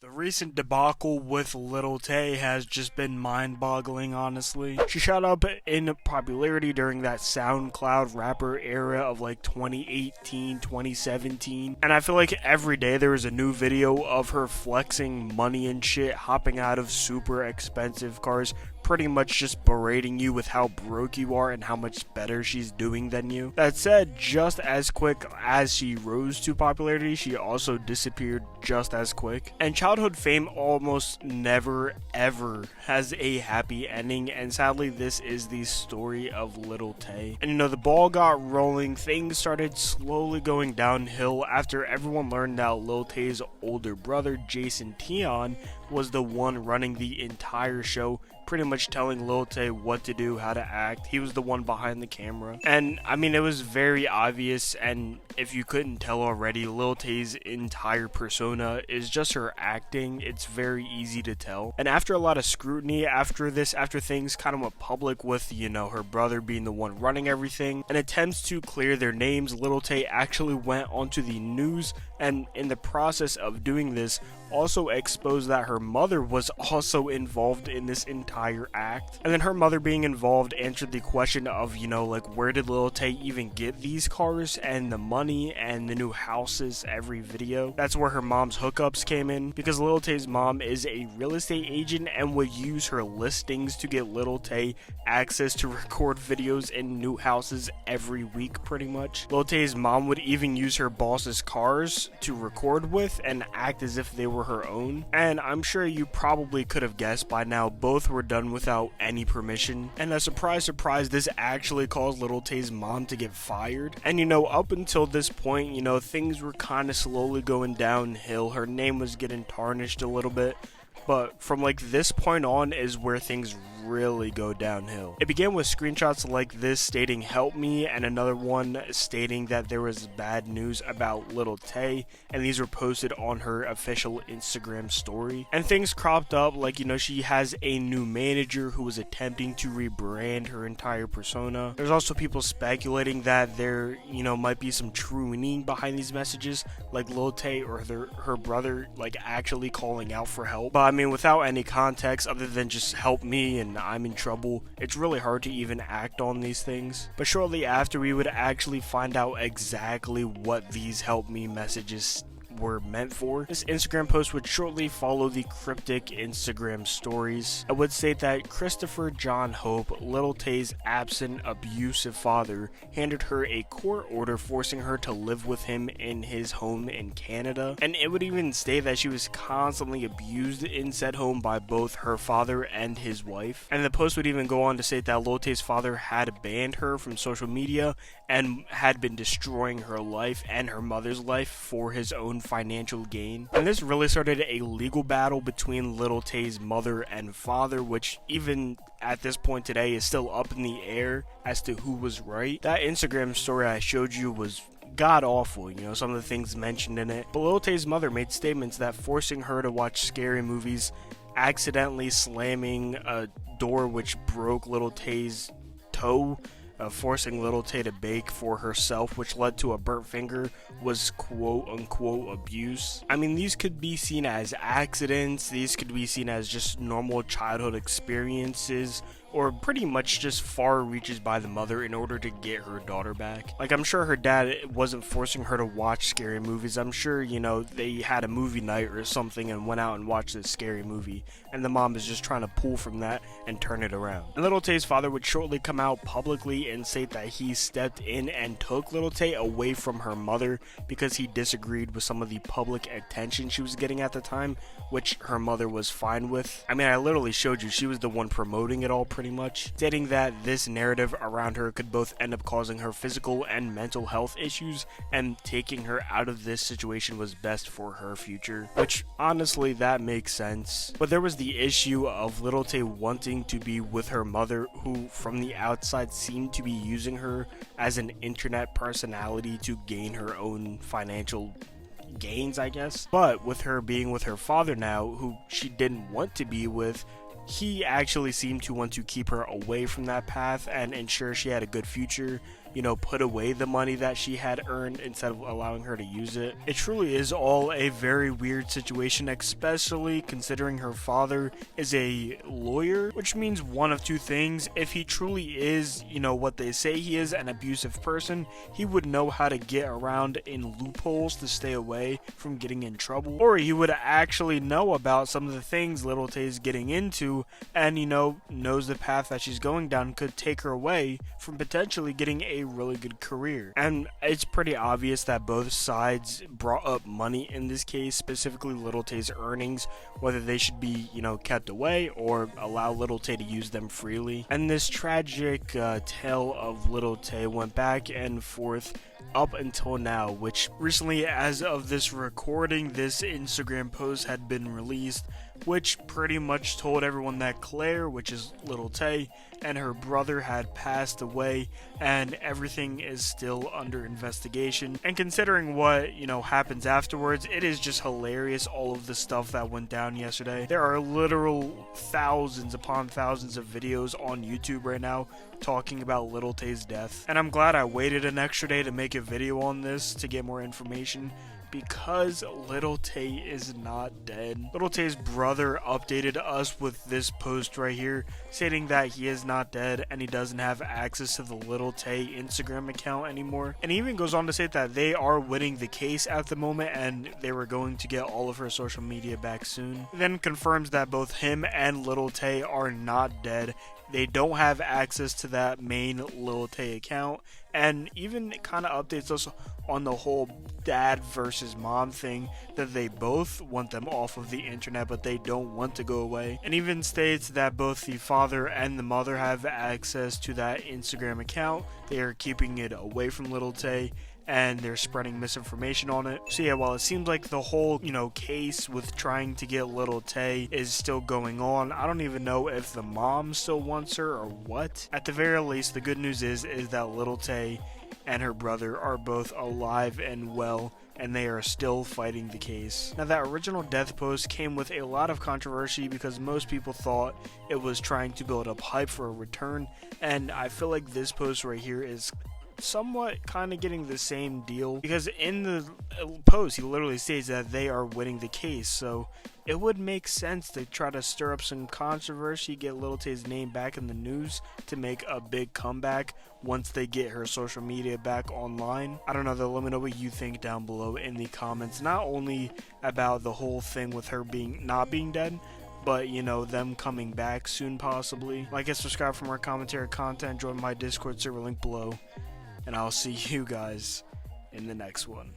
The recent debacle with Lil Tay has just been mind-boggling, honestly. She shot up in popularity during that SoundCloud rapper era of like 2018, 2017. And I feel like every day there is a new video of her flexing money and shit, hopping out of super expensive cars, pretty much just berating you with how broke you are and how much better she's doing than you. That said, just as quick as she rose to popularity, she also disappeared just as quick. And childhood fame almost never ever has a happy ending, and sadly this is the story of Lil Tay. And the ball got rolling, things started slowly going downhill after everyone learned that Lil Tay's older brother, Jason Tion, was the one running the entire show, pretty much telling Lil Tay what to do, how to act. He was the one behind the camera. And I mean, it was very obvious, and if you couldn't tell already, Lil Tay's entire persona is just her acting. It's very easy to tell. And after a lot of scrutiny after things kind of went public with, her brother being the one running everything, and attempts to clear their names, Lil Tay actually went onto the news, and in the process of doing this, also exposed that her mother was also involved in this entire act. And then her mother being involved answered the question of, where did Lil Tay even get these cars and the money and the new houses every video? That's where her mom's hookups came in, because Lil Tay's mom is a real estate agent and would use her listings to get Lil Tay access to record videos in new houses every week, pretty much. Lil Tay's mom would even use her boss's cars to record with and act as if they were her own. And I'm sure you probably could have guessed by now, both were done without any permission. And a surprise, this actually caused Lil Tay's mom to get fired. And up until this point, things were kind of slowly going downhill. Her name was getting tarnished a little bit. But from this point on is where things really go downhill. It began with screenshots like this stating "help me" and another one stating that there was bad news about Lil Tay, and these were posted on her official Instagram story. And things cropped up like, she has a new manager who was attempting to rebrand her entire persona. There's also people speculating that there, might be some true meaning behind these messages, like Lil Tay or her brother actually calling out for help. But I mean, without any context other than just "help me" and "I'm in trouble," it's really hard to even act on these things. But shortly after, we would actually find out exactly what these "help me" messages were meant for. This Instagram post would shortly follow the cryptic Instagram stories. It would state that Christopher John Hope, Lil Tay's absent, abusive father, handed her a court order forcing her to live with him in his home in Canada. And it would even state that she was constantly abused in said home by both her father and his wife. And the post would even go on to state that Lil Tay's father had banned her from social media and had been destroying her life and her mother's life for his own financial gain. And this really started a legal battle between Lil Tay's mother and father, which even at this point today is still up in the air as to who was right. That Instagram story I showed you was god awful, some of the things mentioned in it. But Lil Tay's mother made statements that forcing her to watch scary movies, accidentally slamming a door which broke Lil Tay's toe, forcing Lil Tay to bake for herself, which led to a burnt finger, was quote-unquote abuse. I mean, these could be seen as accidents, these could be seen as just normal childhood experiences, or pretty much just far reaches by the mother in order to get her daughter back. I'm sure her dad wasn't forcing her to watch scary movies. I'm sure, they had a movie night or something and went out and watched this scary movie, and the mom is just trying to pull from that and turn it around. And Lil Tay's father would shortly come out publicly and state that he stepped in and took Lil Tay away from her mother because he disagreed with some of the public attention she was getting at the time, which her mother was fine with. I mean, I literally showed you, she was the one promoting it all pretty much, stating that this narrative around her could both end up causing her physical and mental health issues, and taking her out of this situation was best for her future, which honestly that makes sense. But there was the issue of Lil Tay wanting to be with her mother, who from the outside seemed to be using her as an internet personality to gain her own financial gains, I guess. But with her being with her father now, who she didn't want to be with, he actually seemed to want to keep her away from that path and ensure she had a good future, put away the money that she had earned instead of allowing her to use it. It truly is all a very weird situation, especially considering her father is a lawyer, which means one of two things. If he truly is, what they say he is, an abusive person, he would know how to get around in loopholes to stay away from getting in trouble, or he would actually know about some of the things Lil Tay is getting into and, knows the path that she's going down could take her away from potentially getting a really good career. And it's pretty obvious that both sides brought up money in this case, specifically Lil Tay's earnings, whether they should be, kept away or allow Lil Tay to use them freely. And this tragic tale of Lil Tay went back and forth up until now, which recently, as of this recording, this Instagram post had been released, which pretty much told everyone that Claire, which is Lil Tay, and her brother had passed away, and everything is still under investigation. And considering what, happens afterwards, it is just hilarious, all of the stuff that went down yesterday. There are literal thousands upon thousands of videos on YouTube right now talking about Lil Tay's death. And I'm glad I waited an extra day to make a video on this to get more information, because Lil Tay is not dead. Lil Tay's brother updated us with this post right here, stating that he is not dead and he doesn't have access to the Lil Tay Instagram account anymore. And he even goes on to say that they are winning the case at the moment and they were going to get all of her social media back soon. He then confirms that both him and Lil Tay are not dead. They don't have access to that main Lil Tay account, and even kind of updates us on the whole dad versus mom thing, that they both want them off of the internet but they don't want to go away, and even states that both the father and the mother have access to that Instagram account. They are keeping it away from Lil Tay and they're spreading misinformation on it. So yeah, while it seems like the whole, case with trying to get Lil Tay is still going on, I don't even know if the mom still wants her or what. At the very least, the good news is that Lil Tay and her brother are both alive and well, and they are still fighting the case. Now, that original death post came with a lot of controversy because most people thought it was trying to build up hype for a return, and I feel like this post right here is somewhat kind of getting the same deal, because in the post he literally states that they are winning the case, so it would make sense to try to stir up some controversy, get Lil Tay's name back in the news to make a big comeback once they get her social media back online. I don't know though, let me know what you think down below in the comments, not only about the whole thing with her not being dead, but them coming back soon possibly. Like and subscribe for more commentary content, join my Discord server, link below, and I'll see you guys in the next one.